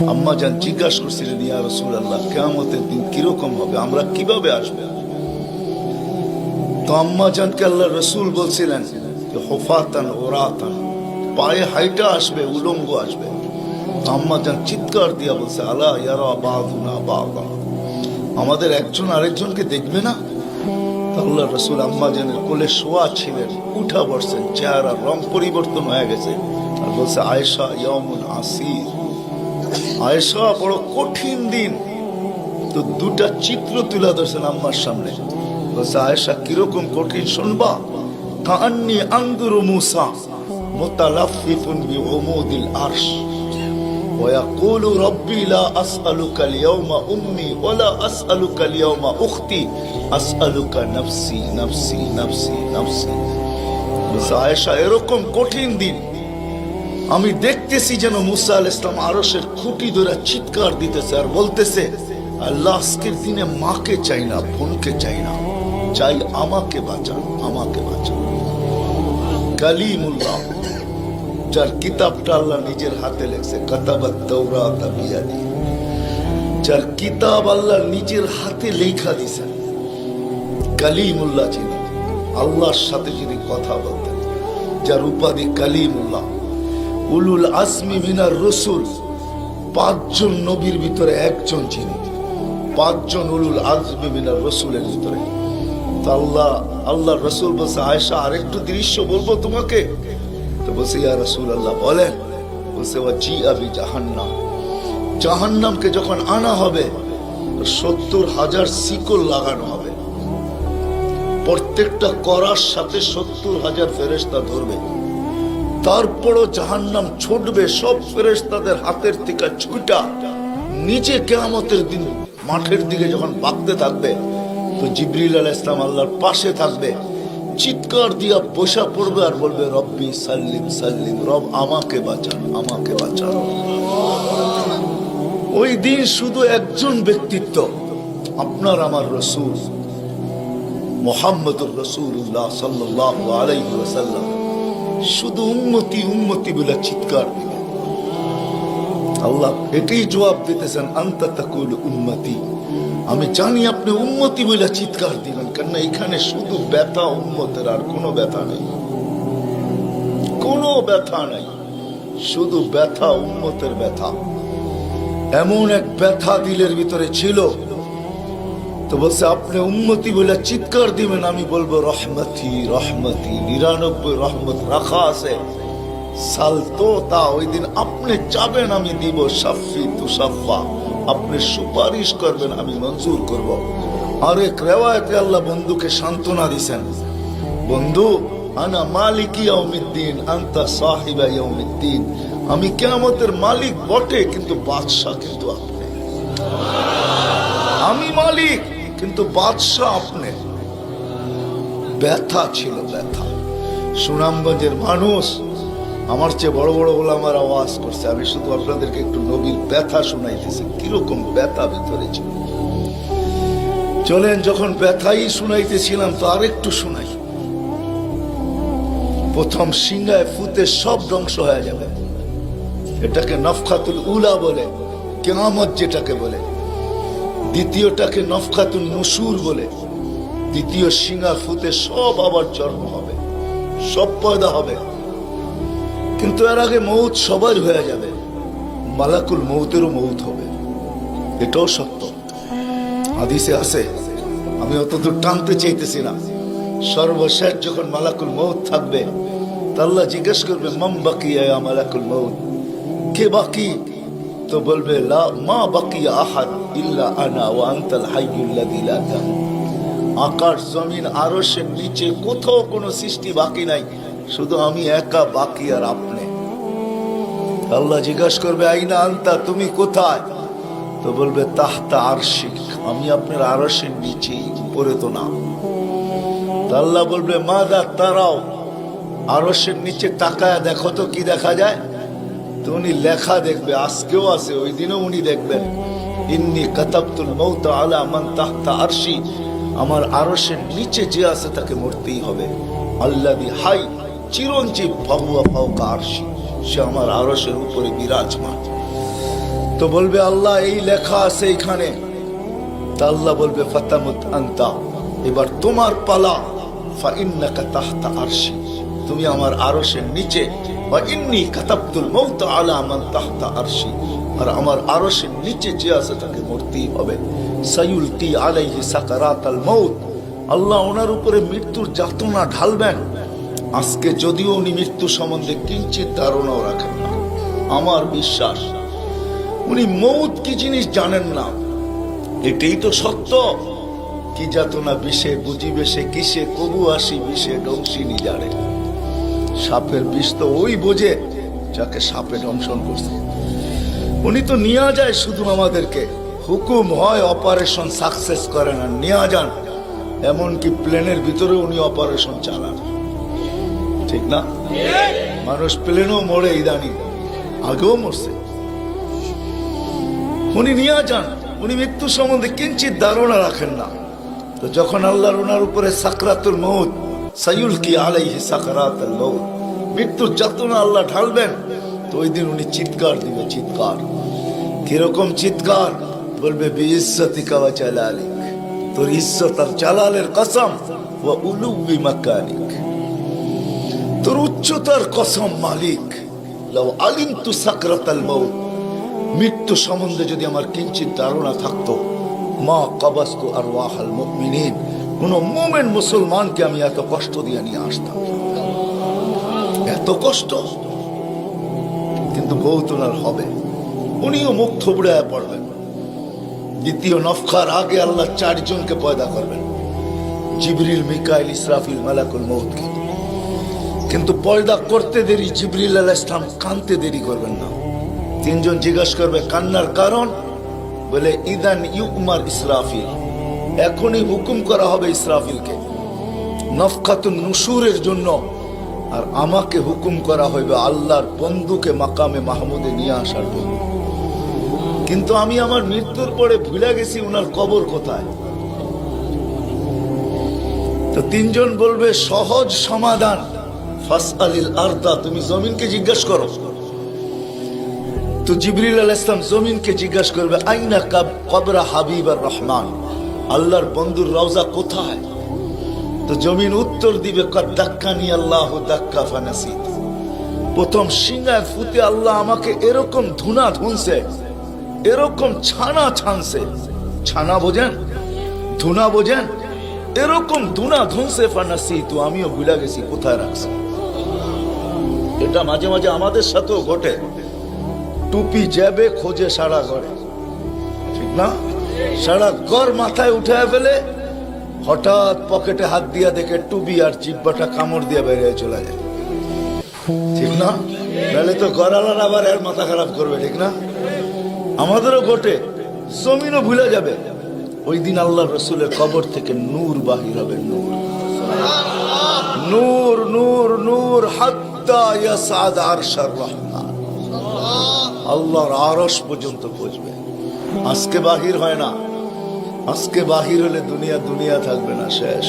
আম্মা জান জিজ্ঞাসা করছিলেন, ইয়া রাসূলুল্লাহ, কিয়ামতের দিন কিরকম হবে, আমরা কিভাবে আসবো? তো আম্মা জানকে আল্লাহ রাসূল বলছিলেন যে হুফাতান উরাতান, পায়ে হাইটা আসবে, উলঙ্গ আসবে। আম্মা জান চিৎকার দিয়া বলছে, আলা ইয়ারা বাযুনা বাযা, আমাদের একজন আরেকজনকে দেখবে না? আল্লাহ রাসূল আম্মা জানের কোলে শোয়া ছিলেন, উঠা বসছেন, চেহারা রং পরিবর্তন হয়ে গেছে, আর বলছে, আয়েশা ইয়াউমুন আসির, আয়েশা বড় কঠিন দিন। তো দুটা চিত্র তুলে ধরছেন আম্মার সামনে, বলছে, আয়েশা কিরকম কঠিন শুনবা? কাআন্নী আনজুরু মূসা মুতালাফফিফুন বিউমুদিল আরশ ওয়া ইয়াকুলু রাব্বি লা আসআলুকা আল-ইয়াওমা উম্মি ওয়া লা আসআলুকা আল-ইয়াওমা উখতি আসআলুকা নাফসি নাফসি নাফসি নাফসি। বলছে, আয়েশা এরকম কঠিন দিন আমি দেখতেছি যেন মুসা আলাইহিস সালাম আরশের খুঁটি ধরে চিৎকার দিতেছে আর বলতেছে, আল্লাহ আজকের দিনে মাকে চাই না, বোনকে চাই না, চাই আমাকে বাঁচান, আমাকে বাঁচান। কালিমুল্লাহ, যার কিতাবটা আল্লাহ নিজের হাতে লেখছে, কাতাবাত তাওরাত বিয়াদি, যার কিতাব আল্লাহ নিজের হাতে লেখা দিয়েছেন, কালিমুল্লাহ যিনি, আল্লাহর সাথে যিনি কথা বলতেন, যার উপাধি কালিমুল্লাহ, উলুল আজমি মিনার রসুল, 5 জন নবীর ভিতরে একজন যিনি, 5 জন উলুল আজমি মিনার রসুলের ভিতরে। তো আল্লাহ রসুল বলছে, আয়েশা আরেকটু দৃশ্য বলবো তোমাকে? তো বলছে, ইয়া রাসূলুল্লাহ বলেন। বলছে, ওয়াজিআ বিজাহান্নাম, জাহান্নামকে যখন আনা হবে 70,000 শিকল লাগানো হবে, প্রত্যেকটা করার সাথে 70,000 ফেরেশতা ধরবে, তারপরও জাহান্নাম ছুটবে, সব ফেরেশতাদের হাতের থেকে ছুটা নিচে কিয়ামতের দিন মাঠের দিকে যখন ভাগতে থাকবে, তো জিবরিল আলাইহিস সালাম আল্লাহর পাশে থাকবে, চিৎকার দিয়া বসা পড়বে আর বলবে, রব্বি সাল্লিম সাল্লিম, রব আমাকে বাঁচান, আমাকে বাঁচান। ওই দিন শুধু একজন ব্যক্তিত্ব, আপনার আমার রাসূল মুহাম্মদুর রাসূলুল্লাহ সাল্লাল্লাহু আলাইহি ওয়াসাল্লাম শুধু উম্মতি উম্মতি বলে চিৎকার দিবে। আল্লাহ এটাই জবাব দিতেছেন, আনতা তাকুলু উম্মতি, আমি জানি আপনি উম্মতি বলে চিৎকার দিবেন, কেন এখানে শুধু ব্যথা উম্মতের, আর কোনো ব্যথা নেই, কোনো ব্যথা নাই, শুধু ব্যথা উম্মতের ব্যথা। এমন এক ব্যথা দিলের ভিতরে ছিল, তো বলছে আপনি উম্মতি বলে চিৎকার দিবেন, আমি বলবো রহমতি রহমতি, 99 রহমত রাখা আছে, সালতো তা, ওই দিন আপনি চাবেন আমি দিব, শাফি তুসাফা, আপনি সুপারিশ করবেন আমি মঞ্জুর করব। আর এক রিওয়ায়াতে আল্লাহ বন্ধুকে সান্ত্বনা দিয়েছেন, বন্ধু আনা মালিকি ইয়াউমিদ্দিন আনতা সাহিবা ইয়াউমিদ্দিন, আমি কিয়ামতের মালিক বটে কিন্তু বাদশা কিন্তু আপনি, আমি মালিক কিন্তু বাদশা আপনি। ব্যথা ছিল, ব্যথা। সুনামগঞ্জের মানুষ আমার চেয়ে বড় বড় ওলামারা ওয়াজ করছে, আমি শুধু আপনাদেরকে একটু নবীর ব্যথা শুনাইতেছি, কিরকম ব্যথা ভিতরে ছিল। চলেন, যখন ব্যথাই শুনাইতেছিলাম তো আরেকটু শুনাই। প্রথম সিংহায় ফুতে সব ধ্বংস হয়ে যাবে, এটাকে নফখাতুল উলা বলে, কিয়ামত যেটাকে বলে। দ্বিতীয়টাকে নফখাতুন নুশুর বলে, দ্বিতীয় সিংহা ফুতে সব আবার জন্ম হবে, সব পয়দা হবে। কিন্তু এর আগে মৌত সবার হয়ে যাবে, মালাকুল মৌতেরও মৌত হবে, এটাও সত্য, হাদিসে আছে। আমি অতদূর টানতে চাইতেছি না। সর্বশেষ যখন মালাকুল মৌত থাকবে, তা আল্লাহ জিজ্ঞেস করবে, মাম বাকিয়া ইয়া মালাকুল মৌত, কে বাকি? তো বলবে, লা মা বাকিয়া আহাদ ইল্লা আনা ওয়া আনতাল হাইয়ুল লাযী লা তামুত। আকাশ জমিন আরশের নিচে কোথাও কোনো সৃষ্টি বাকি নাই, শুধু আমি একা বাকি আর আপনি। আল্লাহ জিজ্ঞাসা করবে, আইনা আনতা, তুমি কোথায়? তো বলবে, তাহতা আরশিক, আমি আপনার আরশের নিচে, উপরে তো না। আল্লাহ বলবে, মাদা তারাও, আরশের নিচে তাকায় দেখো তো কি দেখা যায়? তো উনি লেখা দেখবে, আজকেও আছে, ওই দিনও উনি দেখবেন, ইন্নী কাতাবতুল মৌত আলা মান তাহতা আরশি, আমার আরশের নিচে যে আছে তাকে মরতেই হবে। আল্লাযী হাই চিরঞ্জীব ফাহুয়া ফাওকা আরশি, সে আমার আরশের উপরে বিরাজমান। তো বলবে আল্লাহ এই লেখা আছে এখানে, তা আল্লাহ বলবে ফাতামুত আনতা, এবার তোমার পালা। ফাইন্নাকা তাহতা আরশি, তুমি আমার আরশের নিচে। ওয়া ইন্নী কাতাবতুল মাউত আলা মান তাহতা আরশি, আর আমার আরশের নিচে যে আছে তাকে মরতেই হবে। সায়ুলকি আলাইহি সাকারাতাল মাউত, আল্লাহ ওনার উপরে মৃত্যুর যাতনা ঢালবেন। আজকে যদিও উনি মৃত্যু সম্বন্ধে কিঞ্চিত ধারণাও রাখেন না, আমার বিশ্বাস উনি মৌত কি জিনিস জানেন না, এটাই তো সত্য। কি যাতনা বিষে বুঝিবে সে কিসে, কবু আসি বিষে ডংসিনি জানে। সাপের বিষ তো ওই বোঝে যাকে সাপে দংশন করছে। উনি তো নিয়ে যায় শুধু আমাদেরকে, হুকুম হয় অপারেশন সাকসেস করে না, নিয়ে যান। এমনকি প্লেনের ভিতরে উনি অপারেশন চালান, ঠিক না? মানুষ প্লেনও মরে ইদানি, আগেও মরছে। উনি নিয়ে যান, উনি মৃত্যু সম্বন্ধে কিঞ্চিত ধারণা রাখেন না। তো যখন আল্লাহর ওনার উপরে সাকরাতুল মউত, সায়ুলকি আলাইহি সাকরাতুল মউত, মৃত্যুর যাতনা আল্লাহ ঢালবেন, তো ওই দিন উনি চিৎকার দিবে, চিৎকার। কিরকম চিৎকার? বলবে বিইজ্জতিকা ওয়া জালালিক, তোর ইজ্জত আর জালালের কসম, ওয়া উলুবি মাকানিক, তোর উচ্চতার কসম মালিক। লাউ আলিমতু সাকরাতাল মউত, মৃত্যু সম্বন্ধে যদি আমার কিঞ্চিত ধারণা থাকতো, মা কাবাস্তু আরওয়াহাল মুমিনিন, কোন মুমিন মুসলমানকে আমি এত কষ্ট দিয়ে নিয়ে আসতাম, এত কষ্ট। কিন্তু বহুত ওনার হবে, উনিও মুখ থুবড়ায় পড়বেন। দ্বিতীয় নফখার আগে আল্লাহ 4 জনকে পয়দা করবেন, জিবরিল, মিকাইল, ইসরাফিল, মালাকুল মউতকে। কিন্তু পয়দা করতে দেরি, জিবরিল আলাইহিস সালাম কানতে দেরি করবেন না। 3 জন জিজ্ঞাসা করবে কান্নার কারণ, বলে ইদান ইউমার ইসরাফিল, এখনই হুকুম করা হবে ইসরাফিলকে নফখাতুন নুশুরের জন্য, আর আমাকে হুকুম করা হইবে আল্লাহর বন্ধুকে মাকামে মাহমুদে নিয়ে আসার জন্য। কিন্তু আমি আমার মৃত্যুর পরে ভুলে গেছি উনার কবর কোথায়। তো 3 জন বলবে সহজ সমাধান, ফাসআলিল আরদা, তুমি জমিনকে জিজ্ঞাসা করো। তো জিবরিল আলাইহিস সালাম জমিনকে জিজ্ঞাসা করবে আইনা কবরা হাবিবার রহমান, আল্লাহর বন্ধুর রওজা কোথায়? তো জমিন উত্তর দিবে কদ দাক্কানি আল্লাহু দাক্কা ফানাসিত, প্রথম সিংহায় ফুতে আল্লাহ আমাকে এরকম ধুনা ধুনছে, এরকম ছানা ছানছে। ছানা বোঝেন? ধুনা বোঝেন? এরকম ধুনা ধুনছে, ফানাসিত, আমিও ভুলে গেছি কোথায় রাখছি। এটা মাঝে মাঝে আমাদের সাথেও ঘটে। টুপি যাবে খোঁজে সারা ঘরে, ঠিক না? সারা ঘর মাথায় উঠে ফেলে, হঠাৎ পকেটে হাত দিয়া দেখে টুপি আর জিব্বাটা কামড় দিয়ে বেরিয়ে চলে যায়, ঠিক না? নাহলে তো ঘরালার আবার এর মাথা খারাপ করবে, ঠিক না? আমাদেরও ঘটে, জমিনও ভুলে যাবে। ওই দিন আল্লাহ রসুলের কবর থেকে নূর বাহির হবে, নূর, নূর, নূর, নূর, হাত্তা ইয়াসাদ আরশার রহমান, আল্লাহর আরশ পর্যন্ত পৌঁছবে। আজকে বাহির হয় না, আজকে বাহির হলে দুনিয়া দুনিয়া থাকবে না, শেষ।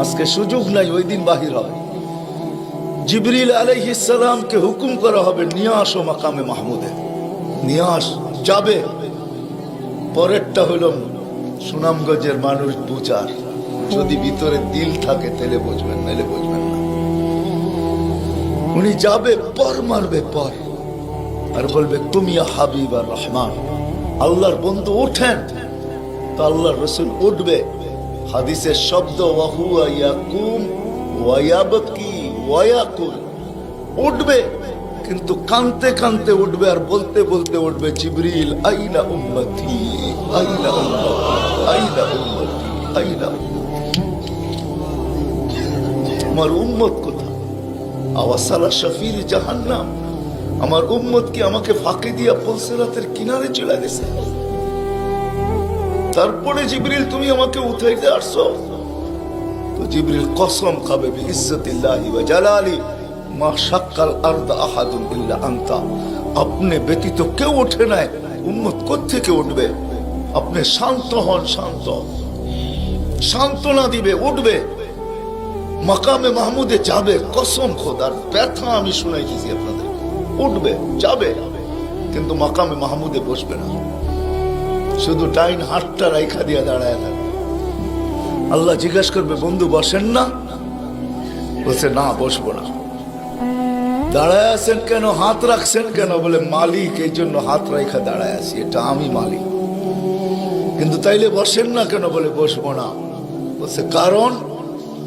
আজকে সুযোগ নাই, ওই দিন বাহির হয়। জিবরিল আলাইহিস সালামকে হুকুম করা হবে নিয়ে আসো মাকামে মাহমুদে, নিয়ে আস, যাবে। পরেরটা হলো সুনামগঞ্জের মানুষ বুঝার, যদি ভিতরে দিল থাকে তাহলে বুঝবেন, নাহলে বুঝবেন না। উনি যাবে, পর মারবে পর, আর বলবে তুমি হাবিব আর রহমান, আল্লাহর বন্ধু ওঠেন। তো আল্লাহর রসুল উঠবে, হাদিসের শব্দ ওয়াহুয়া ইয়াকুম ওয়া ইয়াবকি ওয়া ইয়াকুল, উঠবে কিন্তু কানতে কানতে উঠবে, আর বলতে বলতে উঠবে জিবরিল আইনা উম্মতি, আইনা উম্মতি, আইনা উম্মতি, আইনা আমার উম্মত কোথায়? আওয়াসালা শাফির জাহান্নাম, আমার উম্মত কি আমাকে ফাঁকি দিয়া পুলসিরাতের কিনারে চলে গেছে? তারপরে জিবরিল তুমি আমাকে উঠাইতে আসছো? তো জিবরিল কসম খাবে বিইজ্জতিল্লাহি ওয়া জালালি মা শাক্কাল আরদা আহাদুন ইল্লা আনতা, আপনি ব্যতীত কেউ ওঠে নাই, উম্মত কোত্থেকে উঠবে? আপনি শান্ত হন, শান্ত, সান্ত্বনা দিবে, উঠবে, মাকামে মাহমুদে যাবে। কসম খোদার, ব্যথা আমি শুনাইতেছি আপনাদের, উঠবে, যাবে। কিন্তু মাকামে মাহমুদে বসবে না, শুধু ডাইন হাতটা রাইখা দিয়া দাঁড়ায় থাকবে। আল্লাহ জিজ্ঞাসা করবে, বন্ধু বসেন না? বলছে, না বসবো না। দাঁড়ায় আছেন কেন, হাত রাখছেন কেন? বলে, মালিক এই জন্য হাত রাইখা দাঁড়ায় আছি, এটা আমি মালিক। কিন্তু তাইলে বসেন না কেন? বলে, বসবো না। বলছে, কারণ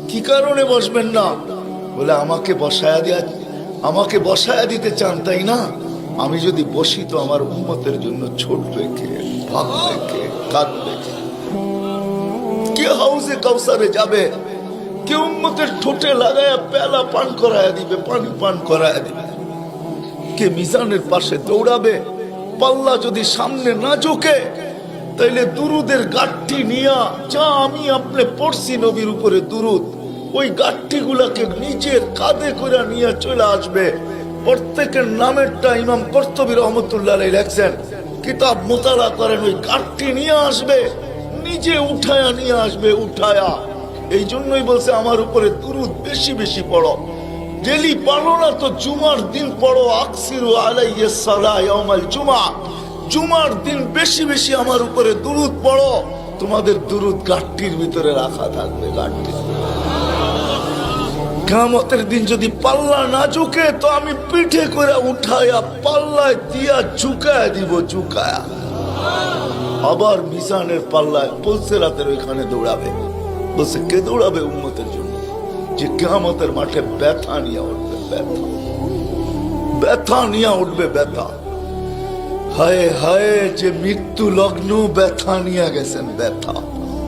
কি কারণে বসবেন না? বলে, আমাকে বসায়া দিতে চান তাই না? আমি যদি বসি তো আমার উম্মতের জন্য ছুটবে কে, ভাগবে কে, কাঁদবে কে? হাউজে কাউসারে যাবে কে? উম্মতের ঠোঁটে লাগায়া পেলা পান করায়া দিবে, পানি পান করায়া দিবে কে? মিজানের পাশে দৌড়াবে? পাল্লা যদি সামনে না ঝোঁকে তাইলে দুরুদের গাঠটি নিয়া, যা আমি আপনি পড়ছি নবীর উপরে দুরুদ, ওই গাঠটি গুলাকে নিজের কাঁধে করে নিয়ে চলে আসবে। প্রত্যেকের নামেরটা ইমাম কর্তুবী রহমতুল্লাহ আলাইহি লেখছেন, কিতাব মোতালা করেন, ওই গাঠটি নিয়ে আসবে, নিজে উঠায়া নিয়ে আসবে, উঠায়া। এই জন্যই বলছে আমার উপরে দুরুদ বেশি বেশি পড়ো। ডেলি পড়ো না তো জুমার দিন পড়ো, আকসিরু আলাইহিস সালাহ ইয়াউমাল জুমা। জুমার দিন বেশি বেশি আমার উপরে দুরুদ পড়ো, তোমাদের দুরুদ গাঠটির ভিতরে রাখা থাকবে। গাঠটি কিয়ামতের দিন যদি পাল্লা না ঝুঁকে তো আমি পিঠে করে উঠায়া পাল্লায় দিয়া ঝুঁকায়া দিব, ঝুঁকায়া। আবার মিজানের পাল্লায় পুলসিরাতের ওইখানে দৌড়াবে। বলছে, কে দৌড়াবে উম্মতের জন্য? যে কিয়ামতের মাঠে ব্যথা নিয়ে উঠবে, ব্যথা, ব্যথা নিয়ে উঠবে, ব্যথা। হায় হায়, যে মৃত্যু লগ্ন ব্যথা নিয়ে গেছেন, ব্যথা।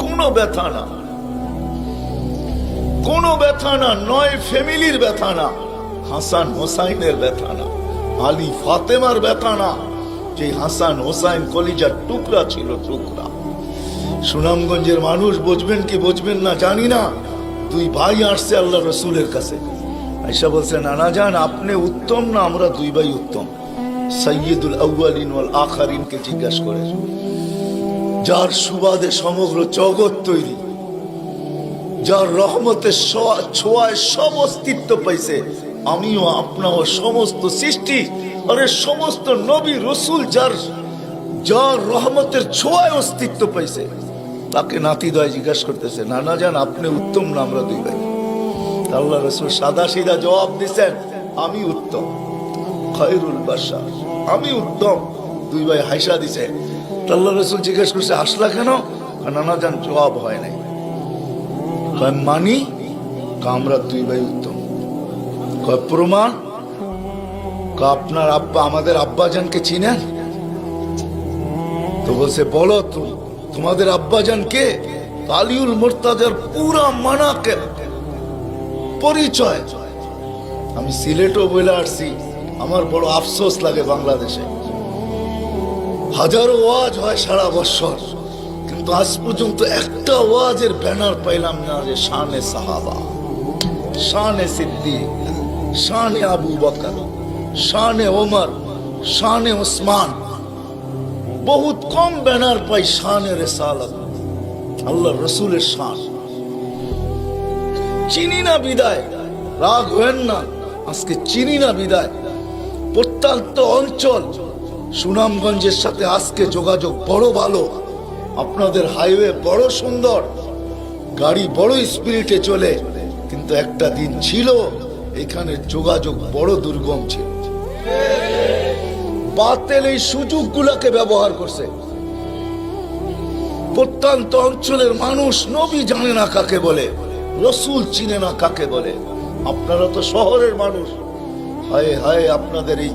কোনো ব্যথা না, কোনো ব্যথা না, নয় ফ্যামিলির ব্যথা না, হাসান হোসাইনের ব্যথা না, আলী ফাতেমার ব্যথা না, যে হাসান হোসাইন কলিজার টুকরা ছিল, টুকরা। সুনামগঞ্জের মানুষ বুঝবেন কি বুঝবেন না জানি না, দুই ভাই আসছে আল্লাহ রসুলের কাছে, আয়েশা বলছে, নানা জান আপনি উত্তম না আমরা দুই ভাই উত্তম? সাইয়্যিদুল আউয়ালিন ওয়াল আখিরিনকে জিজ্ঞাসা করে, যার সুবাদে সমগ্র জগৎ তৈরি, যার রহমতের ছোঁয়ায় সব অস্তিত্ব পাইছে, আমিও আপনাও সমস্ত সৃষ্টি, আরে সমস্ত নবী রসুল যার রহমতের ছোঁয়ায় অস্তিত্ব পাইছে, তাকে নাতিদয় জিজ্ঞাসা করতেছে, নানা জান আপনি উত্তম না আমরা দুই ভাই? আল্লাহ রসুল সাদা সিধা জবাব দিচ্ছেন, আমি উত্তম, খায়রুল বাশার, আমি উত্তম। দুই ভাই হাসা দিছে। আল্লাহ রসুল জিজ্ঞেস করছে, হাসলা কেন? নানা জান জবাব হয় নাই। মানি আমরা দুই ভাই উত্তম। প্রমাণ? আপনার আব্বা আমাদের আব্বাজানকে চিনেন? তো বলছে, বলো তো তোমাদের আব্বাজান কে? আলিউল মুর্তাজার পুরা মানাকেব পরিচয়। আমি সিলেটও বলে আসছি, আমার বড় আফসোস লাগে, বাংলাদেশে হাজারো ওয়াজ হয় সারা বছর, কিন্তু আজ পর্যন্ত একটা ওয়াজের ব্যানার পাইলাম না যে শানে সাহাবা, শানে সিদ্দিক, শানে আবু বকর, শানে ওমর, শানে ওসমান। বহুত কম ব্যানার পাই শানে রিসালাত, আল্লাহ রসুলের শান। চিনি না বিদায়, রাগ হবেন না, আজকে চিনি না বিদায়। প্রত্যন্ত অঞ্চল সুনামগঞ্জের সাথে আজকে যোগাযোগ বড় ভালো, আপনাদের হাইওয়ে বড় সুন্দর, গাড়ি বড় স্পিরিটে চলে, কিন্তু একটা দিন ছিল এখানে যোগাযোগ বড় দুর্গম ছিল। বাতিল এই সুযোগগুলোকে ব্যবহার করছে। প্রত্যন্ত অঞ্চলের মানুষ নবী জানে না কাকে বলে, রসুল চিনে না কাকে বলে। আপনারা তো শহরের মানুষ, হায় হায় আপনাদের এই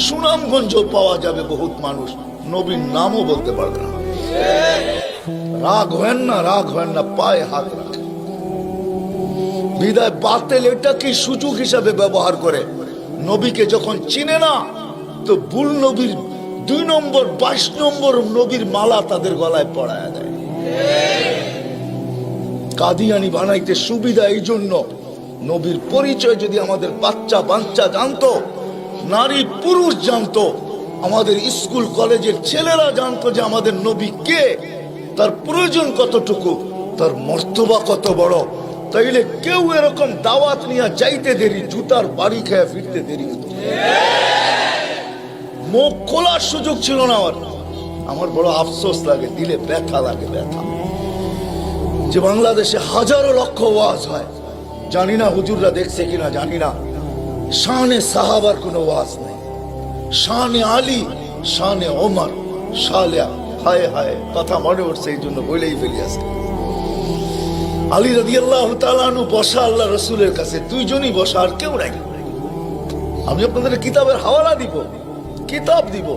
সুনামগঞ্জ পাওয়া যাবে বহুত মানুষ নবীর নামও বলতে পারবে না। রাগ হয় না, রাগ হয় না, পায়ে হাত রাখে। বিদায় বাতিল এটাকে সুযোগ হিসাবে ব্যবহার করে। নবীকে যখন চিনে না তো ভুল নবীর 2 নম্বর 22 নম্বর নবীর মালা তাদের গলায় পড়ায় দেয়। কাদিয়ানি বানাইতে সুবিধা এই জন্য, নবীর পরিচয় যদি আমাদের বাচ্চা বাচ্চা জানতো, নারী পুরুষ জানতো, আমাদের স্কুল কলেজের ছেলেরা জানতো যে আমাদের নবী কে, তার প্রয়োজন কতটুকু, তার মর্তবা কত বড়, তাইলে কেউ এরকম দাওয়াত নিয়ে যাইতে দেরি, জুতার বাড়ি খেয়ে ফিরতে দেরি হতো। মুখ খোলার সুযোগ ছিল না আমার। আমার বড় আফসোস লাগে, দিলে ব্যথা লাগে, ব্যথা যে বাংলাদেশে হাজারো লক্ষ ওয়াজ হয়, জানি না হুজুররা দেখছে কিনা জানি না, শানে সাহাবার কোনো ওয়াজ নেই, শানে আলী, শানে ওমর, শালিয়া, হায় হায় কথা মনে উঠছে, এই জন্য বলেই ফেলি আজকে। আলী রাদিয়াল্লাহু তাআলা আনহু বসা আল্লাহ রসুলের কাছে, দুইজনই বসা, আর কেউ নাই। আমি আপনাদের কিতাবের হাওয়ালা দিব, কিতাব দিব।